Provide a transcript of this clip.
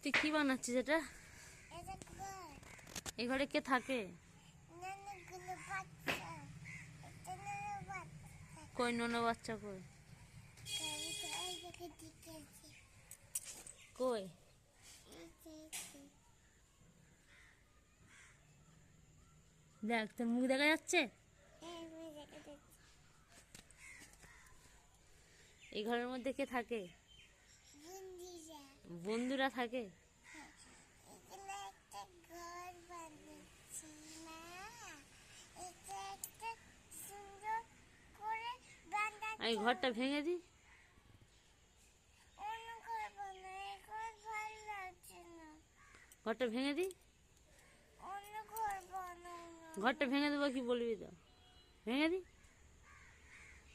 তুই কি বানাচ্ছিস এটা? এই ঘরে কে থাকে? কই নোনো বাচ্চা কই? কই দেখ, তোর মুখ দেখা যাচ্ছে? এই ঘরের মধ্যে কে থাকে? বন্ধুরা থাকে। আমি ঘরটা ভেঙে দিই। ঘরটা ভেঙে দিই। ঘরটা ভেঙে দেবো কি বলবি তো? ভেঙে দিই।